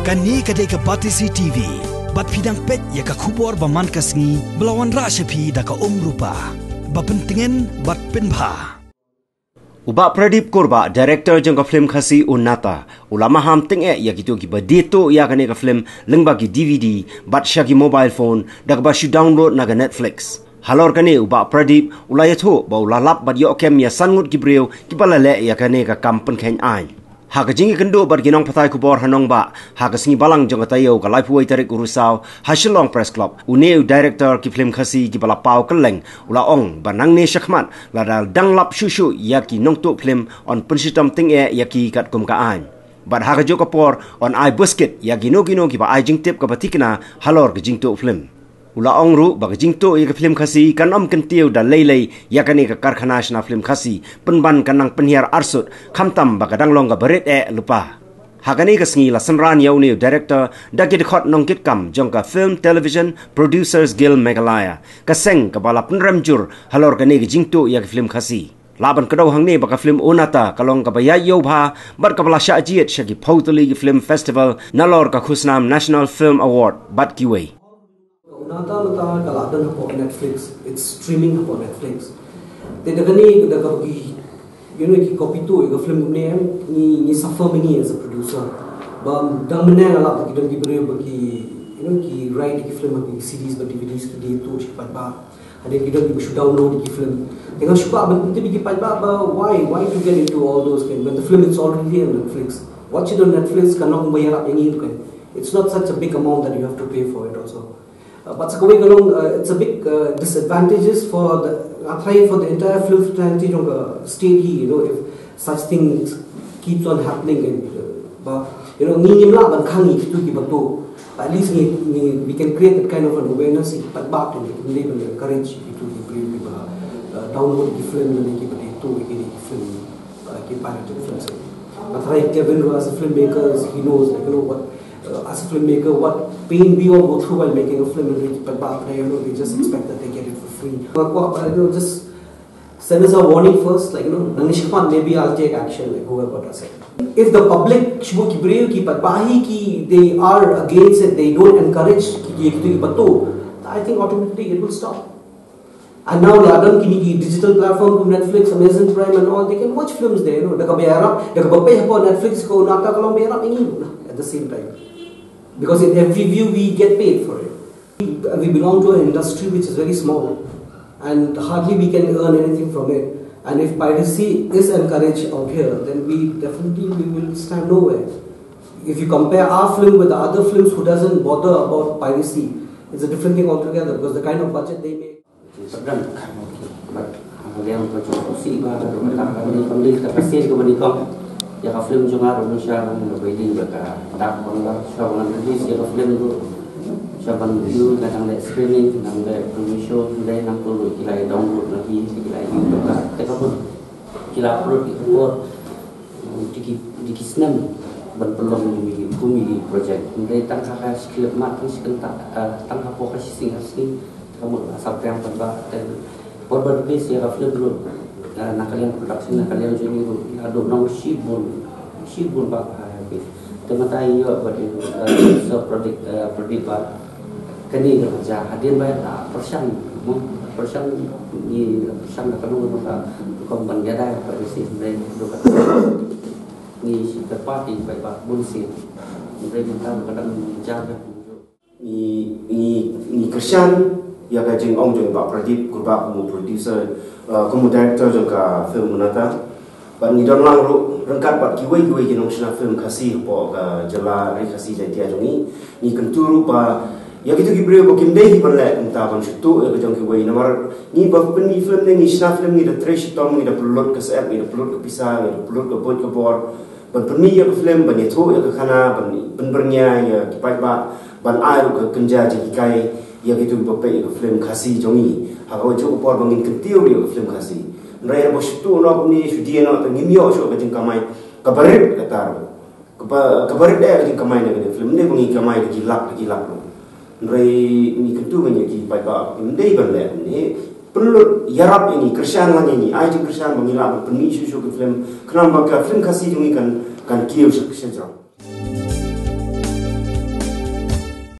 Kani kadai ke Patisi TV. Bat pidang pet ya ka kubor baman kasngi belawan ra sepi da ka rupa. Bapentingan bat penbha. Ubak Pradip Kurba, Director jangka Phlim Khasi Oonataah. Ula Maham tengek ya gitu ki badito ya kane ka film lengbagi DVD, bat syagi mobile phone, dak basu download naga Netflix. Halor kane ubak Pradip ula ya tho ba ula lap bat yo kem ya sangut ki breu ki balale ya kane ka kampen khen ai. Ha ka jingi kendo bat ginong patai kubor hanong ba, ha ka singi balang jangka tayo ka live way tarik urusau, ha Shillong Press Club. Uneu Director ki Phlim Khasi ki bala pau keleng, ula ong banang ne syakmat, ladal dang lap shushu ya ki Nongtuh Phlim on pensitam tingge ya ki kat kum ka ain. Bat ha ka jo kapor on ai busket ya gino ki ba ai jingtip ka batikna halor ka jingto Phlim. Ula ong ru ba ka jingto ya ka Phlim Khasi kan om kentiu da lei ya kane ka karkhana shna Phlim Khasi penban kanang penhiar arsut khamtam ba ka danglong ka baret lupa. Hagani ka sngi la sanran yaw ni director dagit khot nong kit kam jong ka Film Television Producers Guild Meghalaya ka seng ka bala penramjur halor kane ka jingto ya ka Phlim Khasi. Laban kadaw hang ni ba ka film Oonataah kalong ka baya yaw bha bat ka bala sha jiet shagi Pautali Film Festival nalor ka khusnam National Film Award bat kiway. Oonataah kalau ada po Netflix, it's streaming po Netflix. Then dagani daga bagi, ki copy tu, yung film ni suffer many as a producer. But dang mana ala bagi dang beri bagi, ki write ki film bagi series bagi DVDs ki dia tu cepat ba. Ada kita bisa download ki film. Dengan suka bentuk bagi cepat ba. Why to get into all those kind? When the film is already on Netflix, watch it on Netflix. Kanong bayar yang ini kan. It's not such a big amount that you have to pay for it also. But it's a big disadvantages for the entire film fraternity of the state here, if such things keeps on happening. But at least we can create that kind of an awareness. But encourage people to download the film and keep it film, keep pirated films. But Kevin as a filmmaker, he knows what. As a filmmaker, what pain we all go through while making a film, but we just expect that they get it for free. Just send us a warning first, maybe I'll take action, like whoever does it. If the public they are against it, they don't encourage, I think automatically it will stop. And now digital platform, Netflix, Amazon Prime and all, they can watch films there. They can pay for Netflix, at the same time. Because in every view we get paid for it. We belong to an industry which is very small and hardly we can earn anything from it. And if piracy is encouraged out here, then we will stand nowhere. If you compare our film with the other films who doesn't bother about piracy, it's a different thing altogether because the kind of budget they make. Ya ka film juga orang Malaysia berbeda mereka tak bangga siapa release ya ka film tu siapa view kadang le screening kadang le promotion le nang tu kila download lagi kila YouTube lah tapi pun kila upload ikut di kisnem berpeluang di bumi project mulai tangkap skill mat sekentak tangkap fokus sing kamu sampai yang terbang dan berbeza ya ka film dulu nakalian production nakalian jadi ada nang shibun pak habis teman tahu yo bagi so produk kini kerja hadir banyak persen ni persen nak kalau kita kompan ada pada sisi lain juga ni si tepat di baik bunsin mereka kadang jaga ni kersan ya ka jing ong jong ba Pradip Kurba mu producer kamu director jangka film Oonataah ban ni don lang ru rengkat bat kiwei kinong shna film Khasi po ka jala rai Khasi jaitia jongi ni kenturu ba ya gitu gibre bo kimdei banle entah ban situ ya jong kiwei nomor ni ba pen ni film ni shna film ni da trash tom ni da plot ka sep ni da plot ka pisang ni da plot ka bot ka bor ban pen ni ya film ban ni tho ya ka khana ban bernya ya kipai ba ban ai ka kenja ji kai ya gitu bapai ke film Khasi jongi hakaw jo por bangin kentiu dia ke film Khasi nrai bo situ no ni sudia no ngimyo so ka jing kamai kabarit katar kabarit dia jing kamai na film ni bangi kamai gilak no nrai ni kentu banyak ki pai ba ndei ban le ni perlu yarap ini kersan lang ini ai jing kersan bangi la penmi su ke film kenapa ka film Khasi jongi kan kieu sejauh